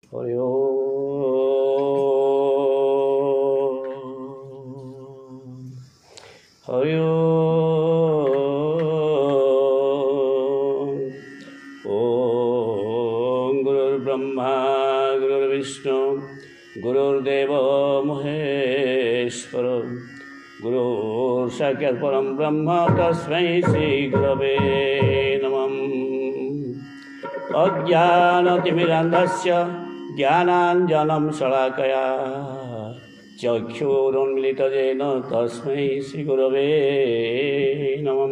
हरि ओम हरि ओम गुरुर्ब्रह्मा गुरुर्विष्णु गुरुर्देव महेश्वर गुरुर् साक्षात् परं ब्रह्म तस्मै श्री गुरवे नमः। अज्ञानतिमिरान्धस्य ज्ञानाञ्जनं शलाकया चक्षुरुन्मिलितं तस्मै श्रीगुरवे नमः।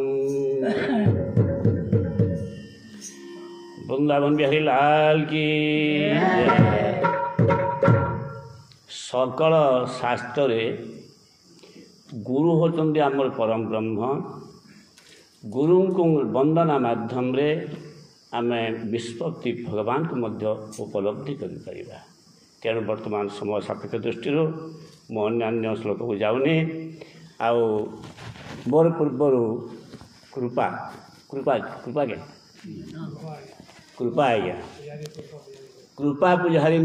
वृंदावन बिहारी लाल की सकल शास्त्र गुरु होचंदी आमर परम ब्रह्म। गुरु को वंदना माध्यम रे आमे विस्पत्ति भगवान को मध्य उपलब्धि करिपारिबा। तेणु वर्तमान समय सापेक्ष दृष्टि मो अन्य श्लोक को जाऊनी आउ मोर पूर्वर कृपा कृपा कृपा के कृपा आज्ञा कृपा पुजारी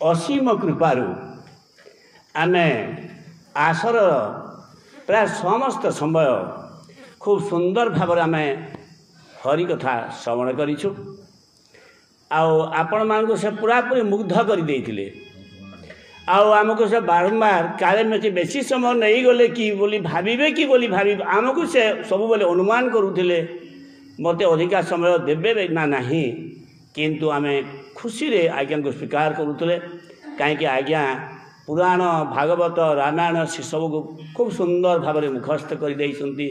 असीम कृपारू आमे आसर प्राय समस्त समय खूब सुंदर भाव आमे हरि कथा श्रवण करिछु। आपण मानक से पूरापूरी मुग्ध कर देइथिले। आमको से बारंबार काले में बेसी समय नहीं गले कि बोली भाविबे कि बोली भावी आमको से सब बेले अनुमान करुथिले मते अधिका समय देबे ना नहीं, किंतु आमे खुशी रे आज्ञा को स्वीकार करुथिले। कहीं आज्ञा पुराण भागवत रामायण से सब को खूब सुंदर भाव में मुखस्थ कर देइछंती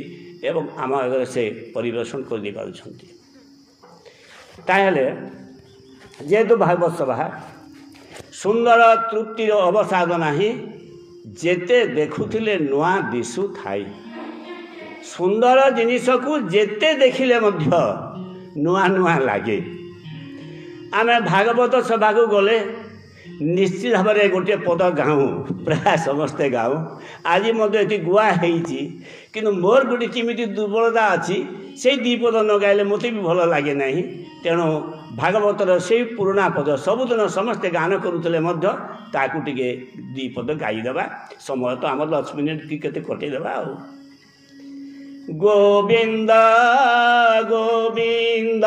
एवं आम आगे से परिवेशन कर दे पारुछंती। ताहले जेहेतु भागवत सभा सुंदर तृप्तिर अवसाद नाही, जेते देखुथिले नुआ दिशु थाई। सुंदर जिनिस को जेते देखिले मध्य नुआ नुआ लागे। आमे भागवत सभा को गले निश्चित भाव में गोटे पद गाऊँ, प्राय समस्ते गाऊँ। आज मत गुआ कि मोर गोटे किमिटी दुर्बलता अच्छी से दी पद न गाइले मत भी भल लगे ना। तेणु भागवतर से पुराणा पद सबुदिन समस्ते गान करुले टे दी पद गाईदेवा। समय तो आम 10 मिनिट कि कटेदेवा। गोविंद गोविंद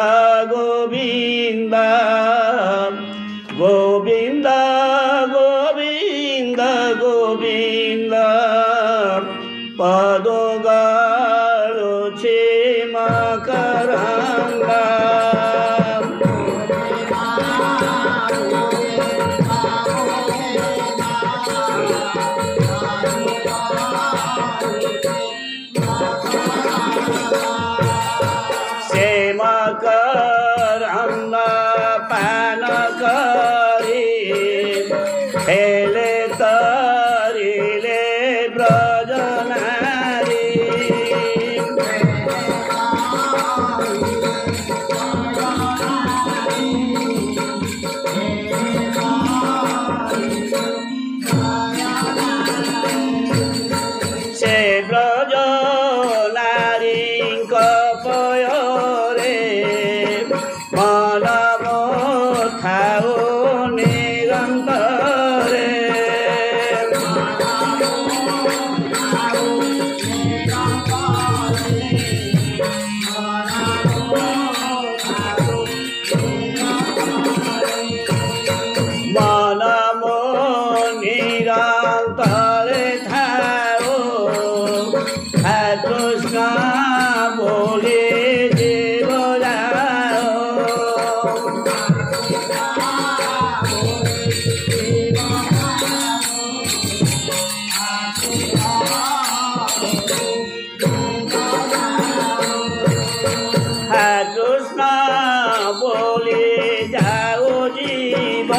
गोविंद गोविंद गोविंद गोविंद पदो गालो क्षेम करंगा। क्षेम करंगा पान करी हेले तरिले ब्रजनारी। से ब्रजनारी कपयोरे मन मोथाओ निरंतरे। मन मो निरंतरे थाओ कृष्ण बोले जीव जाओ। कृष्ण बोले जाओ जीव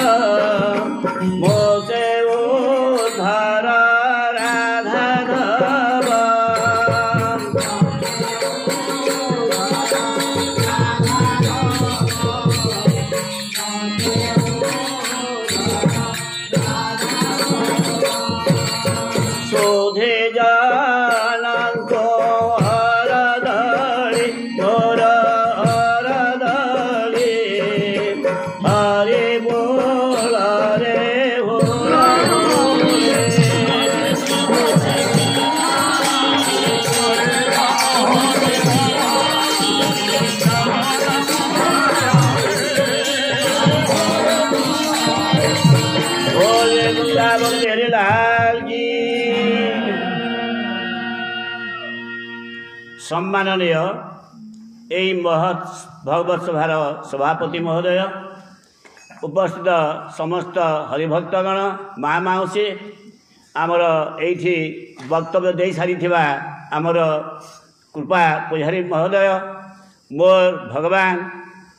मोसे उद्धार राधा धव। शोधे जानको हरदळि मोर हरदळि हरे बोले वृंदावन बिहारी लाल की। सम्माननीय यही महत् भगवत सभार सभापति महोदय, उपस्थित समस्त हरिभक्तगण, माँ माउसी, आमर एठी वक्तव्य दे सारी आमर कृपा पुजारी महोदय, मोर भगवान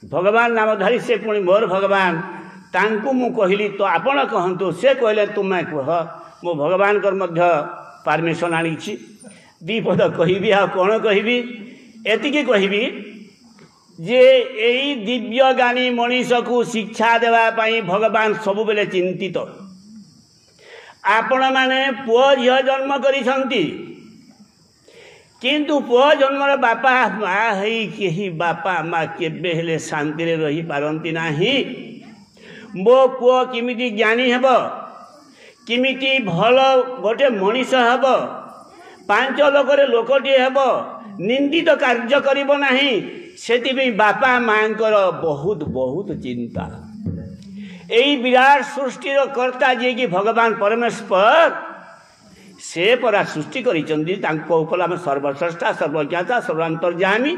भगवान नामधारी से पुणी मोर भगवान, तांकु मु कहली तो आपण कहतु, से कहले तुम कह, मो भगवान परमिशन आनी दी पद कहबी आ कौन कहबी, एतिकी कहबी जे यही दिव्य ज्ञानी मनीष को शिक्षा देवाई भगवान सबु बेले चिंतित। आपण माने पुओ झियो जन्म करिसंती, किंतु पुओ जन्मर बापा माँ है कहीं बापा माँ केबे हेले शांति रे रही पारंती नाही। मो पुओ किमिति ज्ञानी हेब, किमिति भल गोटे मनीष हेब, पांच लोकरे लोकटी हेब, निंदित कार्य करिब नाही, सेति बापा माँकर बहुत बहुत चिंता। यही विराट सृष्टिर कर्ता जे कि भगवान परमेश्वर, से परा सृष्टि करिचंदी, तांको ऊपर आम सर्वश्रेष्ठा सर्वज्ञाता सर्वांतर्यामी।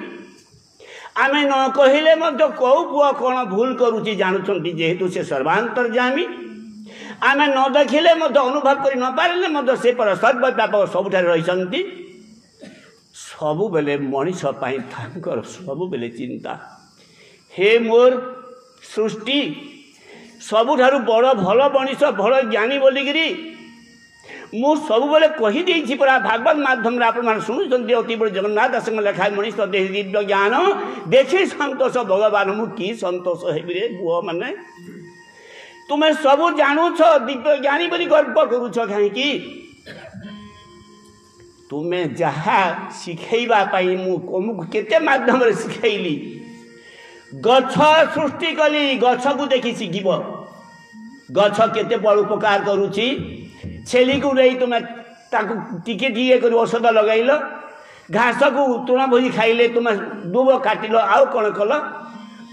आमे न कहिले मध्य कौ पुओ कौन भूल करुची जानुचंती, जेहेतु से सर्वांतर्यामी। आमे न देखिले मध्य अनुभव करि न पारिले मध्य से पर सर्वव्यापक सबुठारे रहिसंती। सबु बेले मनीष पाई तांकर सबु बेले चिंता। हे मोर सृष्टि सबुठारु बड़ भल मनीष भल ज्ञानी बोलिकी मु सबु बेले कही देछि परा, भागवत माध्यम रे आपण शुणुचंती। अति बड़ जगन्नाथ दास लेखा मनीष देह दिव्य ज्ञान देखि संतोष भगवान, मु की संतोष हेबि रे बुआ माने। तुम्हें सबु जानुछ दिव्य ज्ञानी बोली गर्व करुछ, कहीं तुम्हें जहा शिखेबा पाई मु केते माध्यम रे शिखेली। गछ सृष्टि कली, गछ को देखि शिखिब, गछ केते बड़ उपकार करुची। छेली को नहीं तुम्हें ताकू टिके टिके कर औषध लगैल, घास को तृण भोजी खाइले, तुम्हें दुब काटिल, आउ कौन कल,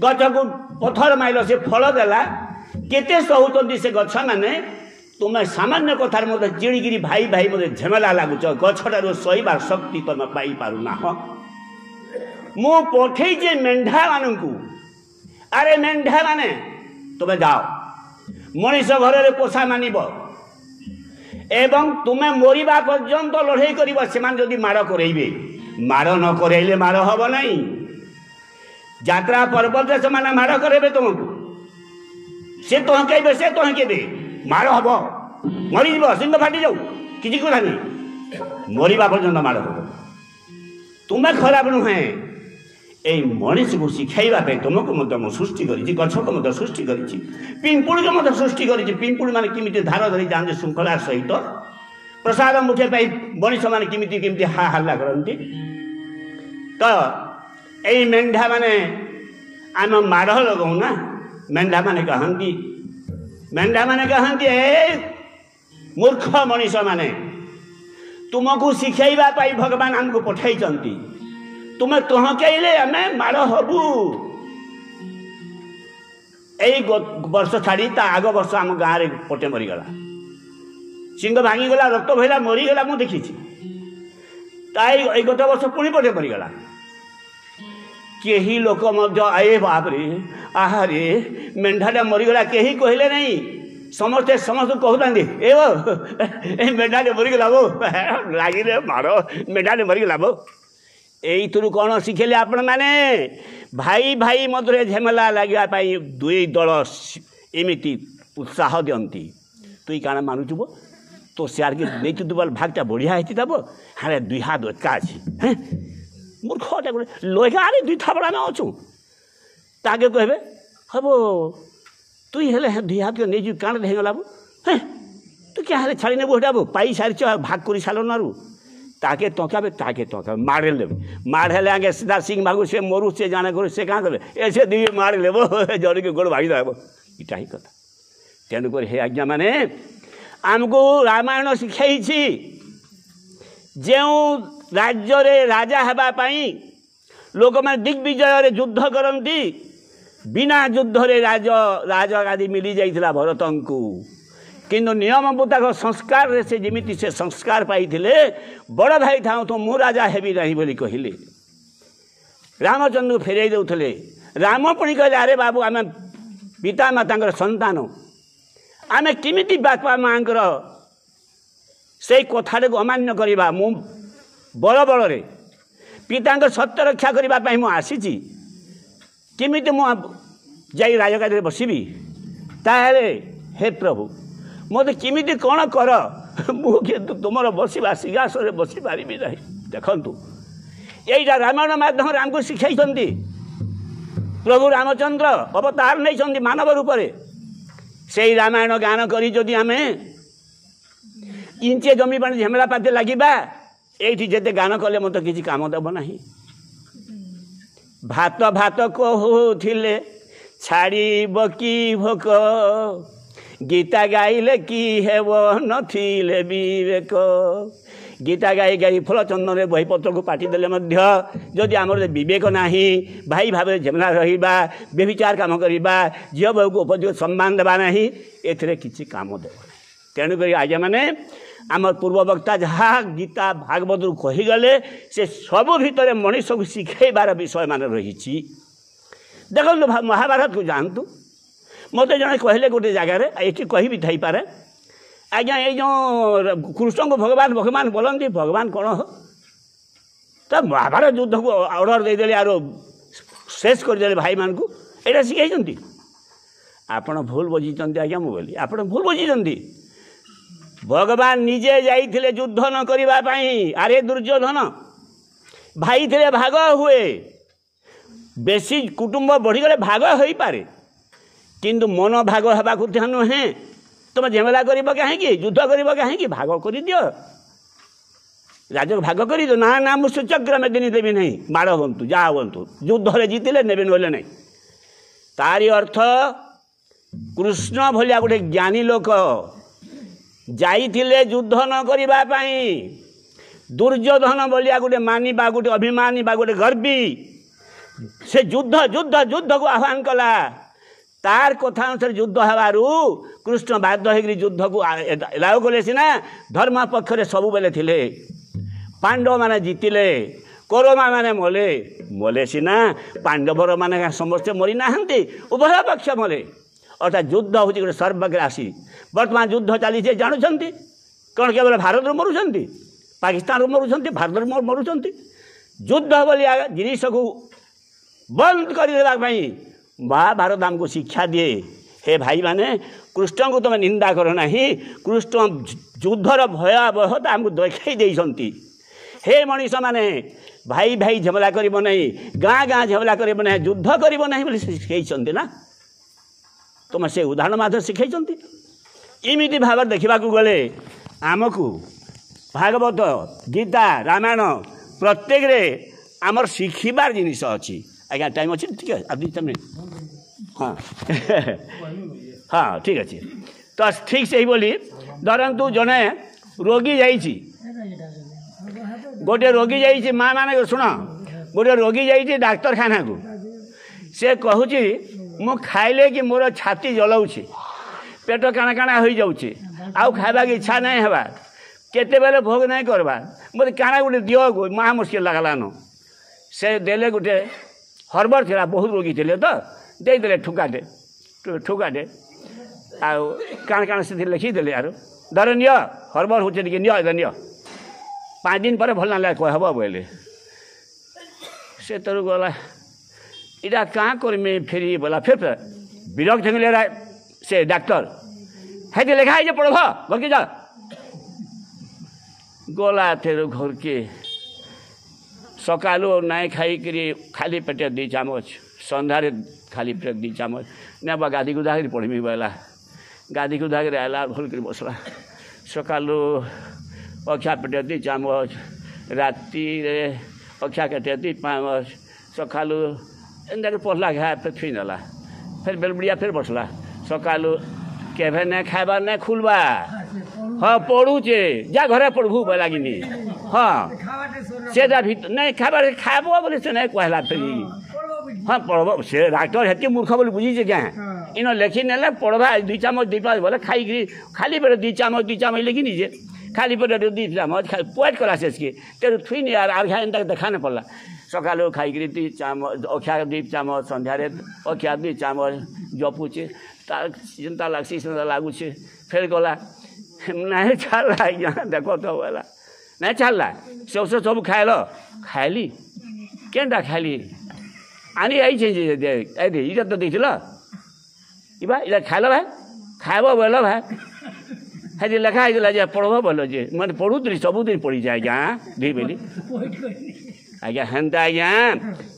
गछ को पथर माइल, से फल देला, केते सहूचंती से गछ माने। तुम्हें सामान्य कथार मत चिड़िकी भाई भाई मत झेमेला लगुच, गछटार सहीबार शक्ति तुम पाई पारुना। मु पठेइचे मेंढा मानू, अरे मेंढा माने तुम्हें जाओ मनीष घर पोषा मानिब एवं तुम्हें मरिबा पर्यंत लड़ाई कर, से जदि माड़ करेबे, माड़ न करैले माड़ हब नहीं। यात्रा पर्वत से माड़ करेबे तुमको, से तहकेबे, से तहकेबे, माड़ हम मरीज, सिंह फाटी जाऊ, किसी कथा नहीं, मरिबा पर्यंत माड़ हम। तुम्हें खराब नुहे, यही मनीष को शिखाइबा तुमको मु सृष्टि करी, गछ को मत सृष्टि करी, पिंपुड़ी को मत सृष्टि करी। पिंपुड़ी माने किमिति धार धरी जाते श्रृंखला सहित, प्रसाद मुठे पाई मनीष माने किमिति किमिति हा हल्ला करती। तो यही मेंढा माने आम माड़ लगाऊ ना, मेंढा माने कहती, मेंढा माने कहती ए मूर्ख मनीष माने, तुमको शिखाइबा पाई भगवान आमको पठाइचंती, तुम्हें तहकेले आम माड़ हबू। यही वर्ष छाड़ी ता आग वर्ष आम गाँव में पटे मरीगला, सिंह भांगीगला, रक्त भैला, मरीगला, मुझे देखी। गत वर्ष पुणी पटे मरीगला। कहीं लोक आए बापरे आहारे मेंढाटा मरीगला, कहीं कहले नहीं, समस्ते समस्त कहते ए मेंढाटे मरीगला बो, लगे मार मेंढाटे मरीगला बो। यही कौन शिखेले आपण माने, भाई भाई मध्य झेमेला लगे दुई दल एमती उत्साह दियंती। तुई काण मानुचु तो सियार के नहीं तो भागटा बढ़िया है तब हाँ दुई हाथ एका अच्छी हैं मूर्खटा गोटे लगे दुई थापड़ा न अच्छु ताके कहबे हम तुई हेले दुई हाथ के नहीं काण हेगला हैं तू क्या हेले छाड़ी नेबू हटाबू पाई सारी भाग कर साल नारू ताके टंकाबे ताके टंका मारे लेबे मारे आगे सीधा सिंह भागू से मरु से जाने करू से कहाँ करे ऐसे दी मार लेब जड़ के गोड़ भागी देव इटा ही कथा तेणुक हे आज्ञा माने आमको रामायण शिखाई जो राज्य रे राजा हेबा पाई लोक मैंने दिग्विजय युद्ध करती बिना युद्ध रे राज राजगादी मिली जाइथिला भरत को किंतु नियम मुताक संस्कार से जमी से संस्कार पाई बड़ भाई था तो मु राजा हेबी नहीं बोली कहले रामचंद्र फेरई दौले राम पुणी कहले अरे बाबू आम पिता माता संतान आम किमिति बापा माँ से कथा को अमान्य करवा मु बड़ बड़े पिता सत्य रक्षा करने मु आसी किमिति मु जाई राजगादी बसबी ताहले हे प्रभु मत किमिति कौन कर मुझे तुम बसवा सिंहासन बसी पारि नहीं देखु यहीटा रामायण माध्यम आमको शिखाई प्रभु रामचंद्र अवतार नहीं मानव रूप से रामायण गान करी जदि आम इंचे जमी पानी झेमेला पाते लगे ये जिते गान कले मत किसी काम देव ना भात भात कहूले छाड़ब कि भोक गीता गाइले कि हेब नथिले विवेक गीता गाई गाई फल चंदन बहीपत्र को पाटिदेले जदि आम विवेक ना भाई भाव झेमला रहा व्यभिचार कम करवा झील बहु को उपयुक्त सम्मान देवा ना ए किसी काम देव तेणुक आज मैंने आम पूर्व वक्ता जहाँ गीता भागवत कहीगले से सबू भितर मनीष को शिखेबार विषय मान रही देखो महाभारत को जानतु मत जड़े कहले गोटे जगार ये कही भी थी पारे आज्ञा ये जो कृष्ण को भगवान भगवान बोलती भगवान कौन हो तो महाभारत युद्ध को ऑर्डर देदेले आरो शेष करदे भाई मान को यहाँ शिखाई आपण भूल बुझी आज्ञा मुझे आप भूल बुझी भगवान निजे जाइथिले युद्ध न करने आरे दुर्योधन भाई थे भाग हुए बेसी कुटुंब बढ़ीगले भाग हो पारे किंतु मन भाग हवा नुहे तुम झेमेला कर कहीं युद्ध कर कहीं भाग कर दियो राजा भाग कर दियो ना ना मुझे चक्र में दिन देवी नहीं माड़ हूँ जहाँ हूँ युद्ध जीतिले ने ना तारी अर्थ कृष्ण भलिया गोटे ज्ञानी लोक जाइथिले युद्ध न करने दुर्योधन भलिया गोटे मानिबा गोटे अभिमानी बा गोटे गर्वी से युद्ध युद्ध युद्ध को आह्वान कला तार कथा अनुसार युद्ध हबारू कृष्ण बाध्य हो युद्ध को एलाउ कले सीना धर्म पक्षरे सबु बेले थिले पांडव माने जीतिले कौरव माने मले मले सीना पांडवर माने समस्ते मरी नाहंती उभय पक्ष मले अर्थात युद्ध हूँ गोटे सर्वग्रासी बर्तमान युद्ध चली जानुंट कौन केवल भारत मरुंट पाकिस्तान मरुंट भारत मरुंट युद्ध बोली जिनिस को बंद करदेवाई महाभारत आमको शिक्षा दिए हे भाई माने कृष्ण को तुम निंदा कर ना कृष्ण युद्धर भयावहता आमको देखई देइछंती हे मनीष माने भाई भाई झमेला करिबो नहीं गाँ गाँ झमेला करिबो नहीं युद्ध करिबो नहीं बोली शिखाई ना तुम से उदाहरण माध्यम शिखाई इमिति भाव देखा गले आमको भागवत गीता रामायण प्रत्येक रे आमर शिखिबार जिनिस अच्छी आज्ञा टाइम अच्छी ठीक है अब तुमने हाँ हाँ ठीक अच्छे तो ठीक से ही बोली धरतु जड़े रोगी जाइए गोटे रोगी जाइए माँ मैंने शुण गोटे रोगी जाइए डाक्तरखाना को से कहूँ मु खाइले कि मोर छाती जलाऊँ पेट काना काना हो जाऊे आउ खाइबा की इच्छा नहीं हवा केते बेले भोग नहीं करवा मत काना गोटे दियो गो महा मुश्किल लगलान से देले गोटे हर्बर थिला बहुत रोगी थे तो देदेले ठुकाटे आउ काना काना से लिखिदेले यार धर नियो हर्बर हो नियो 5 दिन पर भल ना कहब बोले से तर गला इटा कहाँ करमी फेरी बोला फिर विरक्त ले से डाक्टर है लिखा है पढ़ब घर के जा गला थे घर के सकालू नाई खाई खाली पेटे 2 चामच संध्यारे खाली पेट 2 चामच ना गाधी गुधा कर पढ़मी बोला गाधी गुधा कर आला भल कर बसला सकालू अक्षा पेटे 2 चामच राति अक्षा केटे 2 चामच सकालू एंदा पढ़ला घा फिर छुई नला फिर बेलबड़िया फिर बसला सकालू केभे नहीं खाइबा नहीं खुलबा हाँ पढ़ुचे जा घरे पढ़ू बोला कि हाँ से नहीं खाइबार खाब बोले से नहीं कहला फिर हाँ पढ़ब से डाक्टर हेतु मूर्ख बोली बुझीचे क्या इन लेखि नेले पढ़वा 2 चामच 2 पाँच बोले खाई खाली पेट 2 चामच लिखि निजे खाली पेट 2 चामच पेट कला शेष के तेरे थुइन यार आर्घा एंता देखाने पड़ला सकालू खाई 2 चामच अखिया 2 चामच संध्यारे अखिया 2 चामच जपुचे तार चिंता लागसी चिंता लागुचे फिर गला नहीं छाला आज्ञा देख तो बोला नहीं छाला से सब खाएल खाइली केनटा खाइली आनी आई इटा तो देखल इबा इला खाइल भाई खाइब बोल भाई है लेखा है पढ़ब बोल जे मैंने पढ़ुली सबुदिन पढ़ी जाए आज्ञा दी बेली आज्ञा हेन्ता आज्ञा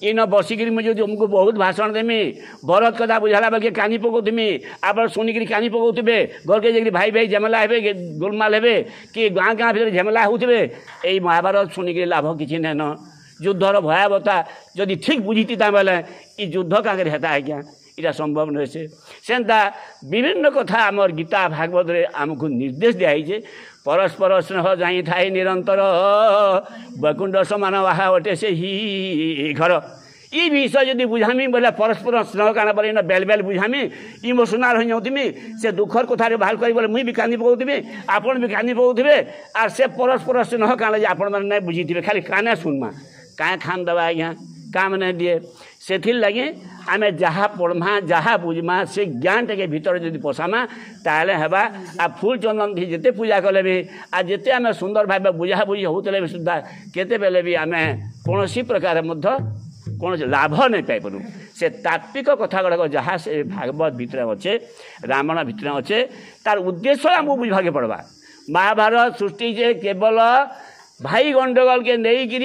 इन बसिक मुझे तुमको बहुत भाषण देमी भरत कथा बुझाला बेल कानी पकाउमी आप शुणिक कानी पकाउे घर के जी भाई भाई झमेला हे गोलमाल हे कि गाँ गाँ भर झमेला होते यही महाभारत शुणिक लाभ किसी नाइन युद्धर भयावता जदि ठीक बुझीती बेले ये युद्ध क्या हेता आज्ञा इटा संभव नुहे सेन्ता विभिन्न कथा आमर गीता भागवत आमको निर्देश दिखाई परस्पर स्नेह जाई थाए निरंतर वैकुंठ समान वाहा अटे से ही घर ये विषय जब बुझामी बोले परस्पर स्नेह काना बोले बेल बेल बुझामी इमोशनाल हो जाऊमी से दुखर कथार बाहर कर बोले मुई भी कानी पकाउथि आपण भी कानी पकाउथि आर से परस्पर स्नेह काना आपण मैंने नहीं बुझी खाली काना शुणमा क्या खान दबा आज्ञा काम नहीं दिए से लगे आम जहाँ पढ़मा जहाँ बुझमा से ज्ञान टे भीतर जब पशामा ताले हेबा आ फूल चंदन थी जिते पूजा कले भी आ जिते आम सुंदर भाव बुझा बुझी होते भी सुधा केते बेले भी आम कौन प्रकार कौन लाभ नहीं पाइपरू से तात्विक कथा गुड़ाक जहाँ से भागवत भितर अच्छे रामायण भितर अच्छे तार उद्देश्य आमको बुझाके पड़वा महाभारत सृष्टि जे केवल भाई गंडगोल के नहींकि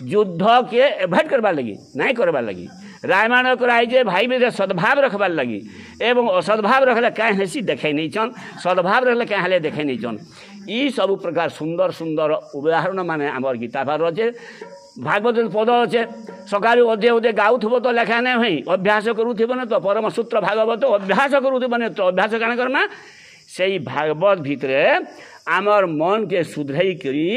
युद्ध के एवॉइड करवार लगी नहीं करवार लगी रामायण कराई जे भाई में सद्भाव रखबार लगी एवं असद्भाव रखले क्या हेसी देखे नहीं चन सद्भाव रखले क्या हेले देखे नहीं चन ये सब प्रकार सुंदर सुंदर उदाहरण माने आमर गीता भार अच्छे भागवत पद अच्छे सकालू अधे अधे गाउथब तो लेखा नहीं हुई अभ्यास करूथब न तो परम सूत्र भागवत अभ्यास करूथब न तो अभ्यास क्या करमा से भागवत भितर आमर मन के सुधरई करी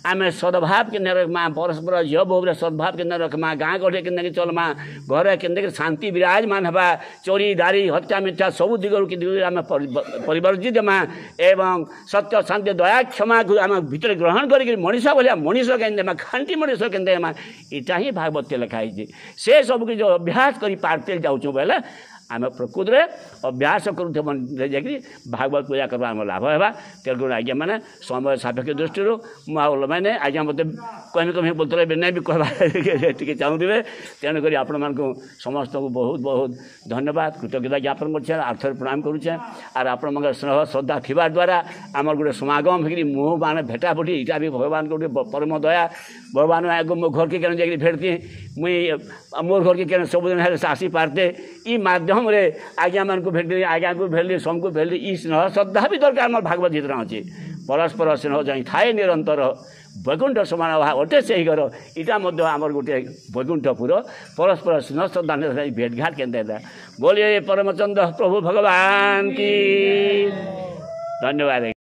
आम सद्भाव के रखमा परस्पर झील बहु सद्भाव के रखमा गाँ गठे के चलमा घर के शांति विराजमान हवा चोरी दारी हत्या मिथ्या सबू दिगरू आम परिवर्जित देमा एवं सत्य शांति दया क्षमा को आम भितर ग्रहण कर मनीष भाया मनीष के खांटी मनीष के यहाँ ही भागवत लिखाई से सब जो अभ्यास कर पारते जाऊँ बोले आम प्रकृत में अभ्यास करूँ जा भागवत पूजा करवा आम लाभ है तेणु आज्ञा मैंने समय सापेक्ष दृष्टि मैंने आज्ञा मत कमी कमी बोलते नहीं भी कहवा चाहूबे तेणुक आपण मान समस्त को बहुत बहुत धन्यवाद कृतज्ञता ज्ञापन कर आर्थर प्रणाम करुचे आर आपण स्नेह श्रद्धा थिबार द्वारा आमर गोटे समागम हो मुँह मान भेटाभुटी इटा भी भगवान गोटे परम दया भगवान आगे मो घर के केन जाकि भेटती मुई मोर घर के केन सबुदिन आसी पारते ई माध्यम रे आज्ञा मान को भेटली आज्ञा को भेटली सबको भेटली ई स्नेह श्रद्धा भी दरकार आम भागवत भीतर अच्छे परस्पर स्नेह जाई थाए निरंतर वैकुंठ समान अटे से ही घर इटा आमर गोटे वैकुंठपुर परस्पर स्नेह श्रद्धा भेटघाट के बोलिए परमचंद्र प्रभु भगवान की धन्यवाद।